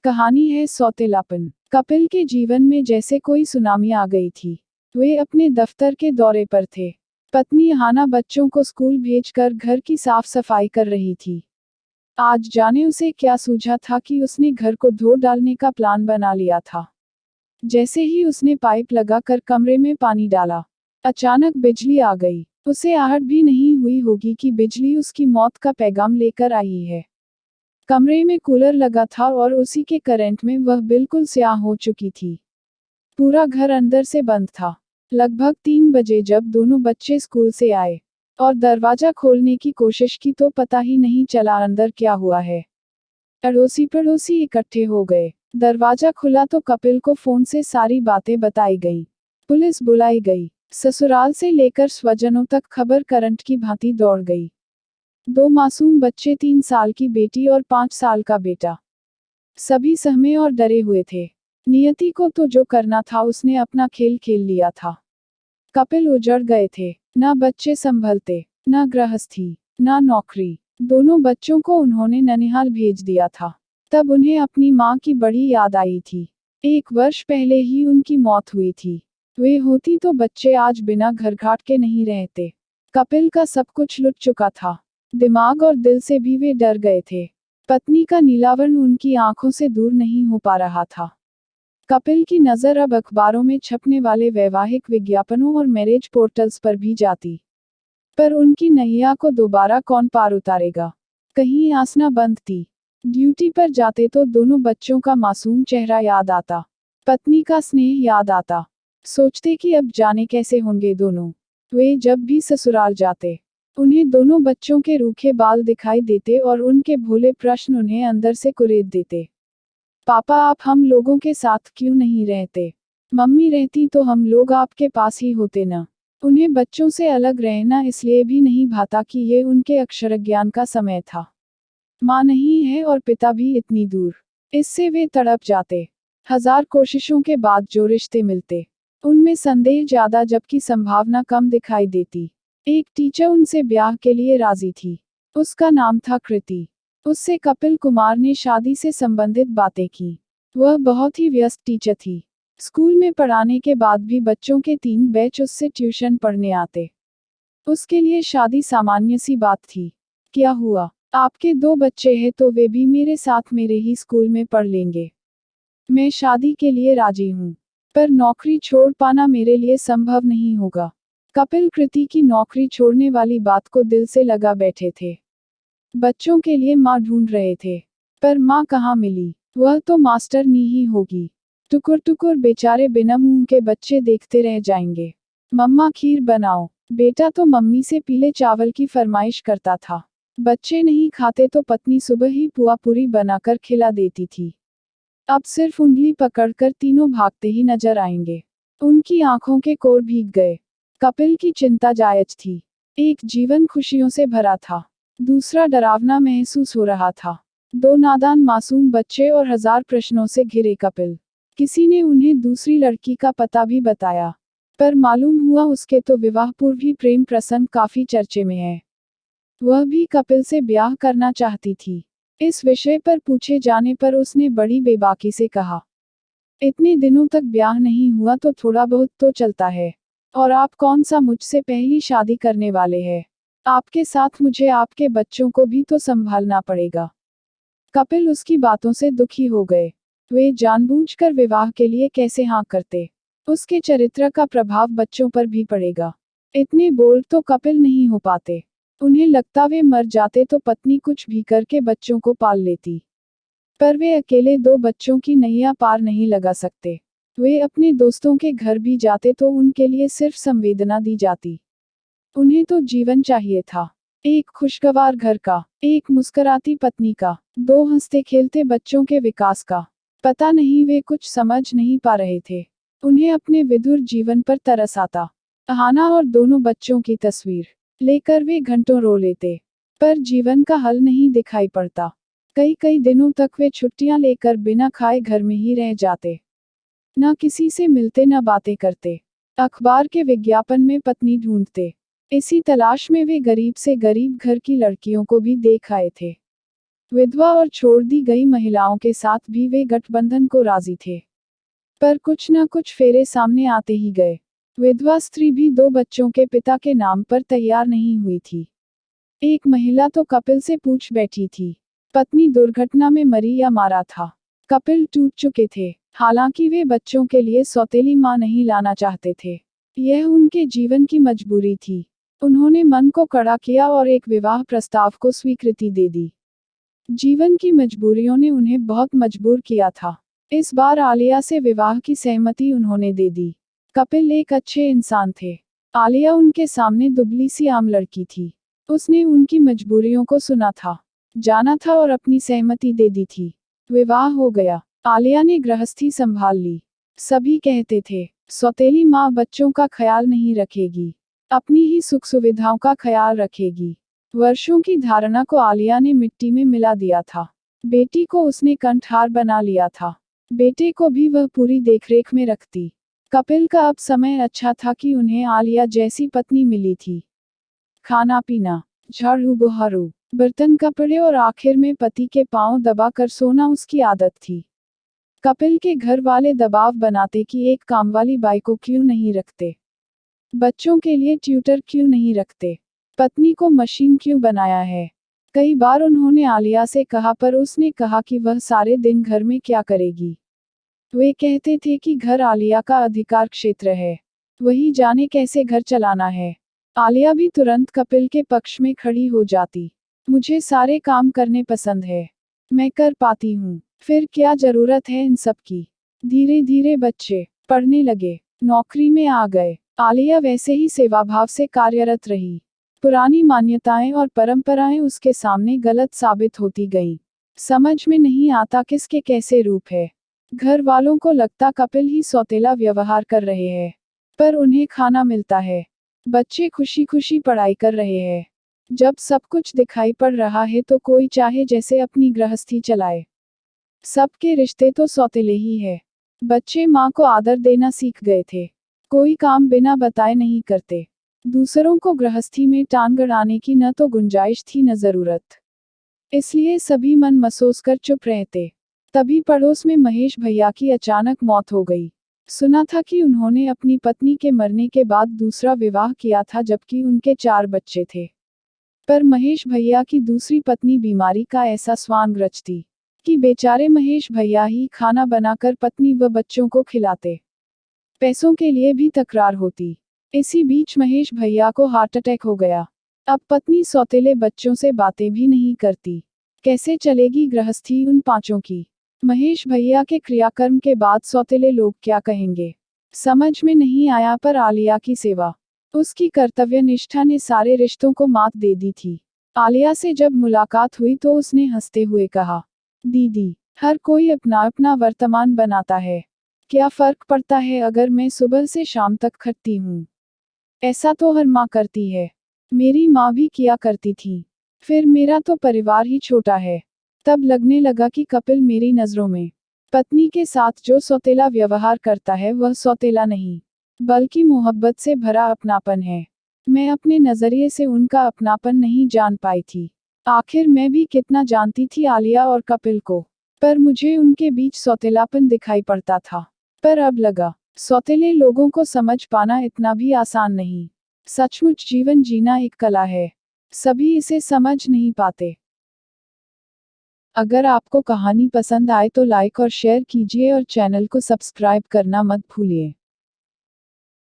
कहानी है सौतेलापन। कपिल के जीवन में जैसे कोई सुनामी आ गई थी। वे अपने दफ्तर के दौरे पर थे। पत्नी हाना बच्चों को स्कूल भेजकर घर की साफ सफाई कर रही थी। आज जाने उसे क्या सूझा था कि उसने घर को धो डालने का प्लान बना लिया था। जैसे ही उसने पाइप लगाकर कमरे में पानी डाला, अचानक बिजली आ गई। उसे आहट भी नहीं हुई होगी कि बिजली उसकी मौत का पैगाम लेकर आई है। कमरे में कूलर लगा था और उसी के करंट में वह बिल्कुल स्याह हो चुकी थी। पूरा घर अंदर से बंद था। लगभग 3 बजे जब दोनों बच्चे स्कूल से आए और दरवाजा खोलने की कोशिश की तो पता ही नहीं चला अंदर क्या हुआ है। अड़ोसी पड़ोसी इकट्ठे हो गए। दरवाजा खुला तो कपिल को फोन से सारी बातें बताई गईं। पुलिस बुलाई गई। ससुराल से लेकर स्वजनों तक खबर करंट की भांति दौड़ गई। 2 मासूम बच्चे, 3 साल की बेटी और 5 साल का बेटा, सभी सहमे और डरे हुए थे। नियति को तो जो करना था उसने अपना खेल खेल लिया था। कपिल उजड़ गए थे। ना बच्चे संभलते, ना गृहस्थी, ना नौकरी। दोनों बच्चों को उन्होंने ननिहाल भेज दिया था। तब उन्हें अपनी माँ की बड़ी याद आई थी। 1 वर्ष पहले ही उनकी मौत हुई थी। वे होती तो बच्चे आज बिना घर घाट के नहीं रहते। कपिल का सब कुछ लुट चुका था। दिमाग और दिल से भी वे डर गए थे। पत्नी का नीलावरण उनकी आंखों से दूर नहीं हो पा रहा था। कपिल की नज़र अब अखबारों में छपने वाले वैवाहिक विज्ञापनों और मैरिज पोर्टल्स पर भी जाती। पर उनकी नैया को दोबारा कौन पार उतारेगा? कहीं आसना बंद थी। ड्यूटी पर जाते तो दोनों बच्चों का मासूम चेहरा याद आता, पत्नी का स्नेह याद आता। सोचते कि अब जाने कैसे होंगे दोनों। वे जब भी ससुराल जाते, उन्हें दोनों बच्चों के रूखे बाल दिखाई देते और उनके भोले प्रश्न उन्हें अंदर से कुरेद देते। पापा, आप हम लोगों के साथ क्यों नहीं रहते? मम्मी, रहती तो हम लोग आपके पास ही होते ना। उन्हें बच्चों से अलग रहना इसलिए भी नहीं भाता कि ये उनके अक्षरज्ञान का समय था। माँ नहीं है और पिता भी इतनी दूर। इससे वे तड़प जाते। 1000 कोशिशों के बाद जो रिश्ते मिलते, उनमें संदेह ज्यादा जबकि संभावना कम दिखाई देती। एक टीचर उनसे ब्याह के लिए राजी थी। उसका नाम था कृति। उससे कपिल कुमार ने शादी से संबंधित बातें की। वह बहुत ही व्यस्त टीचर थी। स्कूल में पढ़ाने के बाद भी बच्चों के 3 बैच उससे ट्यूशन पढ़ने आते। उसके लिए शादी सामान्य सी बात थी। क्या हुआ? आपके 2 बच्चे हैं तो वे भी मेरे साथ मेरे ही स्कूल में पढ़ लेंगे। मैं शादी के लिए राजी हूँ, पर नौकरी छोड़ पाना मेरे लिए संभव नहीं होगा। कपिल कृति की नौकरी छोड़ने वाली बात को दिल से लगा बैठे थे। बच्चों के लिए माँ ढूंढ रहे थे, पर माँ कहाँ मिली? वह तो मास्टरनी ही होगी। टुकुर टुकुर बेचारे बिना मुंह के बच्चे देखते रह जाएंगे। मम्मा, खीर बनाओ। बेटा तो मम्मी से पीले चावल की फरमाइश करता था। बच्चे नहीं खाते तो पत्नी सुबह ही पुआ पूरी बनाकर खिला देती थी। अब सिर्फ उंगली पकड़कर तीनों भागते ही नजर आएंगे। उनकी आंखों के कोर भीग गए। कपिल की चिंता जायज थी। एक जीवन खुशियों से भरा था, दूसरा डरावना महसूस हो रहा था। 2 नादान मासूम बच्चे और 1000 प्रश्नों से घिरे कपिल। किसी ने उन्हें दूसरी लड़की का पता भी बताया, पर मालूम हुआ उसके तो विवाह पूर्व ही प्रेम प्रसंग काफी चर्चे में है। वह भी कपिल से ब्याह करना चाहती थी। इस विषय पर पूछे जाने पर उसने बड़ी बेबाकी से कहा, इतने दिनों तक ब्याह नहीं हुआ तो थोड़ा बहुत तो चलता है। और आप कौन सा मुझसे पहली शादी करने वाले हैं? आपके साथ मुझे आपके बच्चों को भी तो संभालना पड़ेगा। कपिल उसकी बातों से दुखी हो गए। वे जानबूझकर विवाह के लिए कैसे हाँ करते? उसके चरित्र का प्रभाव बच्चों पर भी पड़ेगा। इतने बोल्ड तो कपिल नहीं हो पाते। उन्हें लगता वे मर जाते तो पत्नी कुछ भी करके बच्चों को पाल लेती। पर वे अकेले 2 बच्चों की नैया पार नहीं लगा सकते। वे अपने दोस्तों के घर भी जाते तो उनके लिए सिर्फ संवेदना दी जाती। उन्हें तो जीवन चाहिए था। एक खुशगवार घर का, एक मुस्कुराती पत्नी का, 2 हंसते खेलते बच्चों के विकास का। पता नहीं वे कुछ समझ नहीं पा रहे थे। उन्हें अपने विधुर जीवन पर तरस आता। अहाना और दोनों बच्चों की तस्वीर लेकर वे घंटों रो लेते, पर जीवन का हल नहीं दिखाई पड़ता। कई कई दिनों तक वे छुट्टियां लेकर बिना खाए घर में ही रह जाते। न किसी से मिलते न बातें करते। अखबार के विज्ञापन में पत्नी ढूंढते। इसी तलाश में वे गरीब से गरीब घर की लड़कियों को भी देख आए थे। विधवा और छोड़ दी गई महिलाओं के साथ भी वे गठबंधन को राजी थे। पर कुछ न कुछ फेरे सामने आते ही गए। विधवा स्त्री भी 2 बच्चों के पिता के नाम पर तैयार नहीं हुई थी। एक महिला तो कपिल से पूछ बैठी थी, पत्नी दुर्घटना में मरी या मारा था। कपिल टूट चुके थे, हालांकि वे बच्चों के लिए सौतेली मां नहीं लाना चाहते थे। यह उनके जीवन की मजबूरी थी। उन्होंने मन को कड़ा किया और एक विवाह प्रस्ताव को स्वीकृति दे दी। जीवन की मजबूरियों ने उन्हें बहुत मजबूर किया था। इस बार आलिया से विवाह की सहमति उन्होंने दे दी। कपिल एक अच्छे इंसान थे। आलिया उनके सामने दुबली सी आम लड़की थी। उसने उनकी मजबूरियों को सुना था, जाना था और अपनी सहमति दे दी थी। विवाह हो गया। आलिया ने गृहस्थी संभाल ली। सभी कहते थे, सौतेली माँ बच्चों का ख्याल नहीं रखेगी, अपनी ही सुख सुविधाओं का ख्याल रखेगी। वर्षों की धारणा को आलिया ने मिट्टी में मिला दिया था। बेटी को उसने कंठहार बना लिया था। बेटे को भी वह पूरी देखरेख में रखती। कपिल का अब समय अच्छा था कि उन्हें आलिया जैसी पत्नी मिली थी। खाना पीना, झाड़ू बहारू, बर्तन कपड़े और आखिर में पति के पांव दबाकर सोना उसकी आदत थी। कपिल के घर वाले दबाव बनाते कि एक कामवाली बाई को क्यों नहीं रखते, बच्चों के लिए ट्यूटर क्यों नहीं रखते, पत्नी को मशीन क्यों बनाया है। कई बार उन्होंने आलिया से कहा पर उसने कहा कि वह सारे दिन घर में क्या करेगी। वे कहते थे कि घर आलिया का अधिकार क्षेत्र है, वही जाने कैसे घर चलाना है। आलिया भी तुरंत कपिल के पक्ष में खड़ी हो जाती। मुझे सारे काम करने पसंद है, मैं कर पाती हूँ, फिर क्या जरूरत है इन सब की। धीरे धीरे बच्चे पढ़ने लगे, नौकरी में आ गए। आलिया वैसे ही सेवाभाव से कार्यरत रही। पुरानी मान्यताएं और परंपराएं उसके सामने गलत साबित होती गईं। समझ में नहीं आता किसके कैसे रूप है। घर वालों को लगता कपिल ही सौतेला व्यवहार कर रहे हैं, पर उन्हें खाना मिलता है, बच्चे खुशी खुशी पढ़ाई कर रहे हैं। जब सब कुछ दिखाई पड़ रहा है तो कोई चाहे जैसे अपनी गृहस्थी चलाए। सबके रिश्ते तो सौतेले ही है। बच्चे माँ को आदर देना सीख गए थे, कोई काम बिना बताए नहीं करते। दूसरों को गृहस्थी में टांग अड़ाने की न तो गुंजाइश थी न जरूरत, इसलिए सभी मन मसोस कर चुप रहते। तभी पड़ोस में महेश भैया की अचानक मौत हो गई। सुना था कि उन्होंने अपनी पत्नी के मरने के बाद दूसरा विवाह किया था जबकि उनके 4 बच्चे थे। पर महेश भैया की दूसरी पत्नी बीमारी का ऐसा स्वांग रचती कि बेचारे महेश भैया ही खाना बनाकर पत्नी व बच्चों को खिलाते। पैसों के लिए भी तकरार होती। इसी बीच महेश भैया को हार्ट अटैक हो गया। अब पत्नी सौतेले बच्चों से बातें भी नहीं करती। कैसे चलेगी गृहस्थी उन 5 की। महेश भैया के क्रियाकर्म के बाद सौतेले लोग क्या कहेंगे, समझ में नहीं आया। पर आलिया की सेवा, उसकी कर्तव्य निष्ठा ने सारे रिश्तों को मात दे दी थी। आलिया से जब मुलाकात हुई तो उसने हंसते हुए कहा, दीदी, हर कोई अपना अपना वर्तमान बनाता है, क्या फर्क पड़ता है अगर मैं सुबह से शाम तक खटती हूँ। ऐसा तो हर माँ करती है, मेरी माँ भी किया करती थी। फिर मेरा तो परिवार ही छोटा है। तब लगने लगा कि कपिल मेरी नज़रों में पत्नी के साथ जो सौतेला व्यवहार करता है वह सौतेला नहीं, बल्कि मोहब्बत से भरा अपनापन है। मैं अपने नज़रिए से उनका अपनापन नहीं जान पाई थी। आखिर मैं भी कितना जानती थी आलिया और कपिल को, पर मुझे उनके बीच सौतेलापन दिखाई पड़ता था। पर अब लगा, सौतेले लोगों को समझ पाना इतना भी आसान नहीं। सचमुच जीवन जीना एक कला है, सभी इसे समझ नहीं पाते। अगर आपको कहानी पसंद आए तो लाइक और शेयर कीजिए और चैनल को सब्सक्राइब करना मत भूलिए।